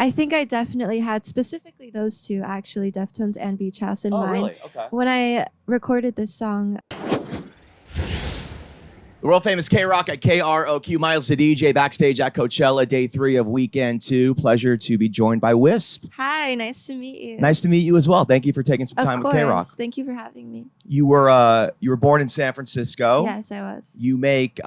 I think I definitely had specifically those two, actually, Deftones and Beach House in Oh, mind really? Okay. when I recorded this song. The world famous KROQ at KROQ. Miles the DJ backstage at Coachella, day 3 of weekend 2. Pleasure to be joined by Wisp. Hi, nice to meet you. Nice to meet you as well. Thank you for taking some time with KROQ. Thank you for having me. You were born in San Francisco. Yes, I was. You make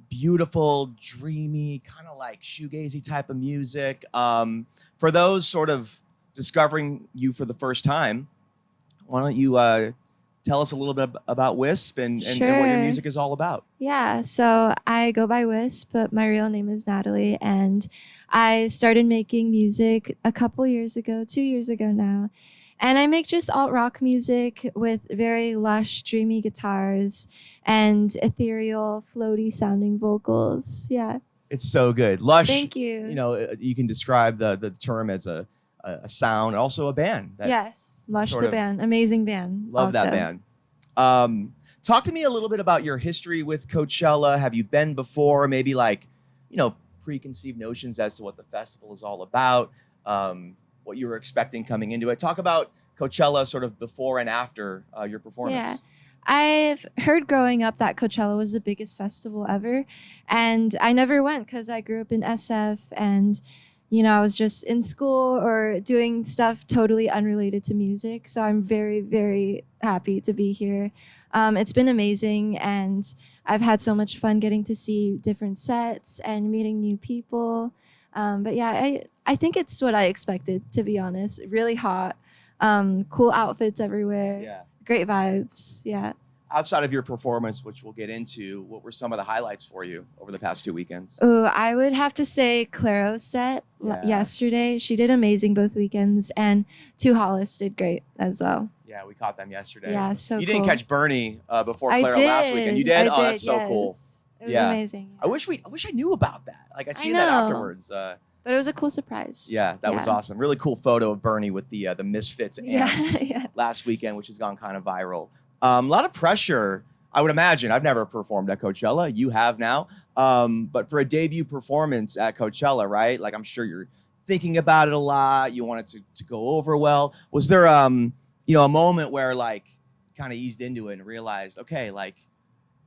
beautiful, dreamy, kind of like shoegazy type of music. For those sort of discovering you for the first time, why don't you tell us a little bit about Wisp and what your music is all about? Yeah, so I go by Wisp, but my real name is Natalie, and I started making music a couple years ago, 2 years ago now. And I make just alt rock music with very lush, dreamy guitars and ethereal, floaty sounding vocals. Yeah. It's so good. Lush. Thank you. You know, you can describe the term as a sound, and also a band. Yes, Lush the band, amazing band. Love that band. Talk to me a little bit about your history with Coachella. Have you been before? Maybe like, preconceived notions as to what the festival is all about. What you were expecting coming into it. Talk about Coachella sort of before and after your performance. Yeah. I've heard growing up that Coachella was the biggest festival ever, and I never went because I grew up in SF, and I was just in school or doing stuff totally unrelated to music. So I'm very, very happy to be here. It's been amazing, and I've had so much fun getting to see different sets and meeting new people. But yeah, I think it's what I expected, to be honest. Really hot, cool outfits everywhere. Yeah. Great vibes. Yeah. Outside of your performance, which we'll get into, what were some of the highlights for you over the past 2 weekends? Oh, I would have to say Claro's set yesterday. She did amazing both weekends, and Two Hollis did great as well. Yeah, we caught them yesterday. Yeah, so cool. You didn't catch Bernie before I Claro did. last weekend. You did? I did, That's so yes. cool. It was amazing. I wish I knew about that. Like I seen know. that afterwards. But it was a cool surprise. Yeah, that was awesome. Really cool photo of Bernie with the Misfits amps Yeah. last weekend, which has gone kind of viral. A lot of pressure, I would imagine. I've never performed at Coachella. You have now. But for a debut performance at Coachella, right? Like I'm sure you're thinking about it a lot. You want it to go over well. Was there a moment where like kind of eased into it and realized, okay, like,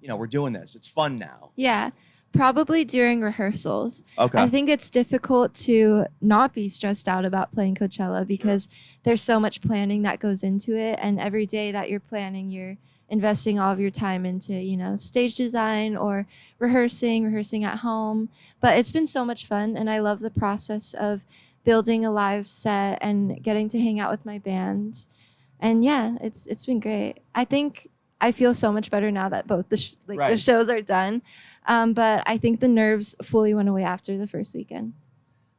we're doing this. It's fun now. Yeah. Probably during rehearsals. Okay. I think it's difficult to not be stressed out about playing Coachella because there's so much planning that goes into it. And every day that you're planning, you're investing all of your time into, stage design or rehearsing at home. But it's been so much fun. And I love the process of building a live set and getting to hang out with my band. And yeah, it's been great. I think I feel so much better now that both the shows are done. But I think the nerves fully went away after the first weekend.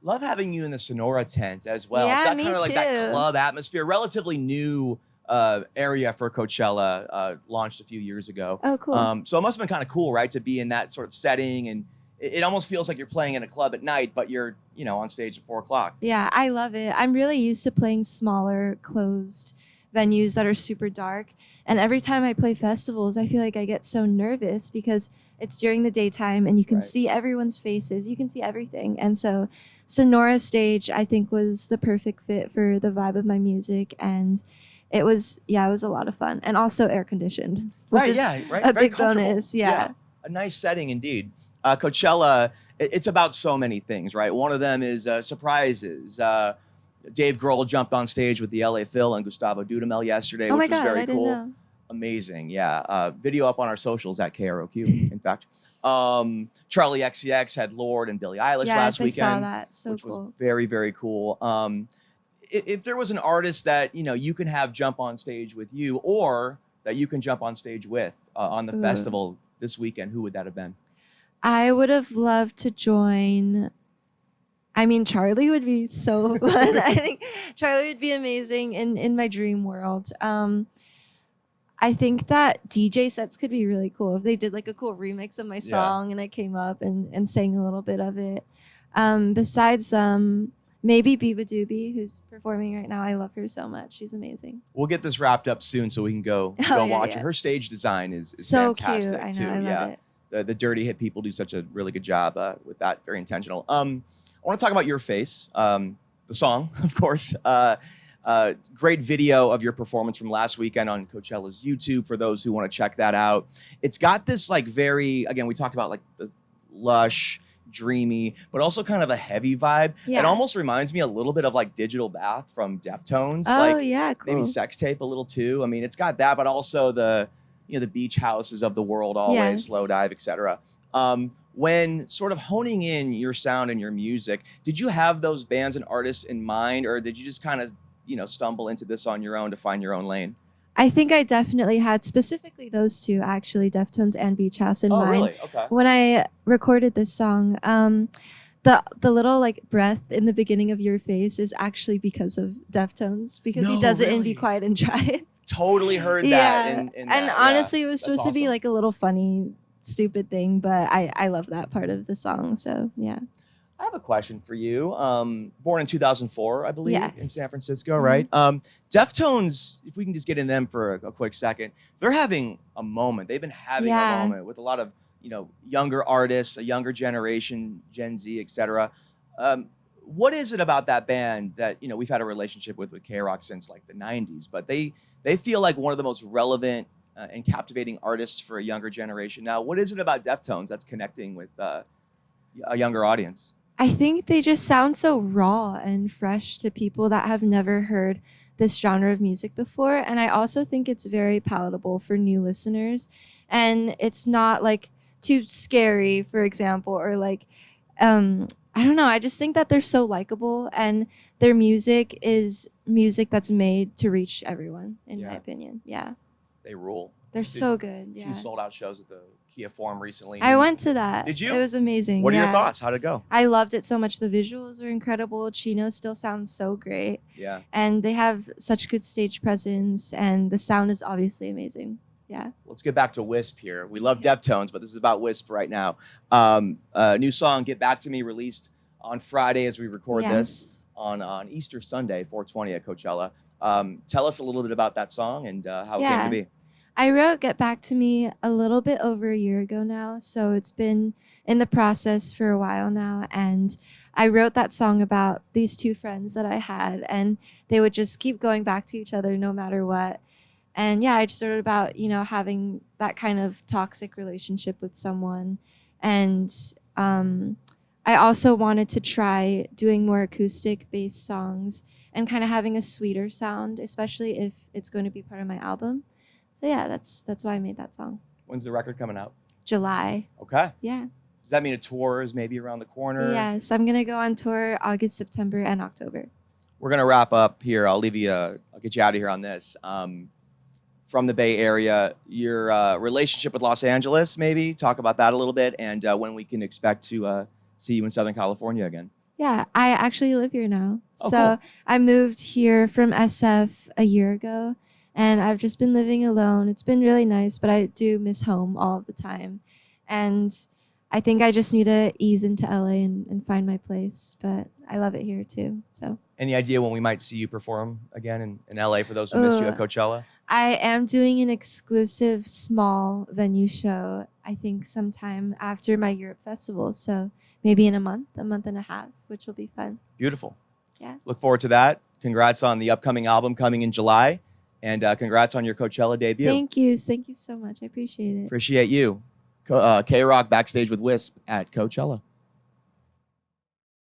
Love having you in the Sonora tent as well. Yeah, it's got me kind of like too. that club atmosphere. Relatively new area for Coachella, launched a few years ago. Oh, cool. So it must have been kind of cool, right, to be in that sort of setting, and it almost feels like you're playing in a club at night, but you're on stage at 4 o'clock. Yeah, I love it. I'm really used to playing smaller, closed venues that are super dark. And every time I play festivals, I feel like I get so nervous because it's during the daytime and you can see everyone's faces. You can see everything. And so Sonora stage, I think, was the perfect fit for the vibe of my music. And it was a lot of fun. And also air conditioned. Which is a Very big comfortable. bonus. Yeah. A nice setting indeed. Coachella, it's about so many things, right? One of them is surprises. Dave Grohl jumped on stage with the LA Phil and Gustavo Dudamel yesterday, which was very cool. Know. Amazing, yeah. Video up on our socials at KROQ, in fact. Charlie XCX had Lorde and Billie Eilish last weekend. I saw that. So which cool. was very, very cool. If there was an artist that you can have jump on stage with you, or that you can jump on stage with on the festival this weekend, who would that have been? I would have loved to join. I mean, Charlie would be so fun. I think Charlie would be amazing in my dream world. I think that DJ sets could be really cool if they did like a cool remix of my song and I came up and sang a little bit of it. Besides maybe Biba Doobie, who's performing right now. I love her so much. She's amazing. We'll get this wrapped up soon so we can go watch it. Her stage design is so fantastic cute. I know, too. I love it. The Dirty Hit people do such a really good job with that. Very intentional. I want to talk about Your Face, the song, of course. Great video of your performance from last weekend on Coachella's YouTube for those who want to check that out. It's got this like very, again, we talked about like the lush, dreamy, but also kind of a heavy vibe. Yeah. It almost reminds me a little bit of like Digital Bath from Deftones. Oh, like yeah, cool. maybe Sex Tape a little too. I mean, it's got that, but also the, the beach houses of the world, always, Yes. Slow Dive, etc. When sort of honing in your sound and your music, did you have those bands and artists in mind, or did you just kind of, stumble into this on your own to find your own lane? I think I definitely had specifically those two, actually, Deftones and Beach House in mind. Oh, really? Okay. When I recorded this song, the little like breath in the beginning of Your Face is actually because of Deftones, because he does it in Be Quiet and Try. Totally heard that. Yeah. In And that, honestly, it was supposed to be awesome. like a little funny, stupid thing, but I love that part of the song. So yeah. I have a question for you. Born in 2004, I believe, in Yes. San Francisco, right? Deftones, if we can just get in them for a quick second, they're having a moment. They've been having a Yeah. moment with a lot of, younger artists, a younger generation, Gen Z, etc. What is it about that band that, we've had a relationship with KROQ since like the 90s, but they feel like one of the most relevant and captivating artists for a younger generation now. What is it about Deftones that's connecting with a younger audience? I think they just sound so raw and fresh to people that have never heard this genre of music before. And I also think it's very palatable for new listeners. And it's not like too scary, for example, or like, I don't know. I just think that they're so likable, and their music is music that's made to reach everyone, in my opinion. Yeah. They rule. They're so good. Yeah. 2 sold-out shows at the Kia Forum recently. I went to that. Did you? It was amazing. What are your yeah. thoughts? How'd it go? I loved it so much. The visuals were incredible. Chino still sounds so great. Yeah. And they have such good stage presence, and the sound is obviously amazing. Yeah. Let's get back to Wisp here. We love Deftones, but this is about Wisp right now. New song, Get Back to Me, released on Friday as we record this on Easter Sunday, 420 at Coachella. Tell us a little bit about that song and how it came to be. I wrote Get Back to Me a little bit over a year ago now, so it's been in the process for a while now, and I wrote that song about these two friends that I had, and they would just keep going back to each other no matter what. And yeah, I just wrote about, having that kind of toxic relationship with someone. And I also wanted to try doing more acoustic-based songs and kind of having a sweeter sound, especially if it's going to be part of my album. So yeah, that's why I made that song. When's the record coming out? July. Okay. Yeah. Does that mean a tour is maybe around the corner? Yes, I'm gonna go on tour August, September, and October. We're gonna wrap up here. I'll leave you. I'll get you out of here on this. From the Bay Area, your relationship with Los Angeles, maybe talk about that a little bit, and when we can expect to see you in Southern California again. Yeah, I actually live here now. Oh, so cool. I moved here from SF a year ago, and I've just been living alone. It's been really nice, but I do miss home all the time. And I think I just need to ease into LA and find my place, but I love it here too. So Any idea when we might see you perform again in LA for those who missed you at Coachella? I am doing an exclusive small venue show, I think sometime after my Europe festival. So maybe in a month and a half, which will be fun. Beautiful. Yeah. Look forward to that. Congrats on the upcoming album coming in July, and congrats on your Coachella debut. Thank you so much. I appreciate it. Appreciate you. KROQ Backstage with Wisp at Coachella.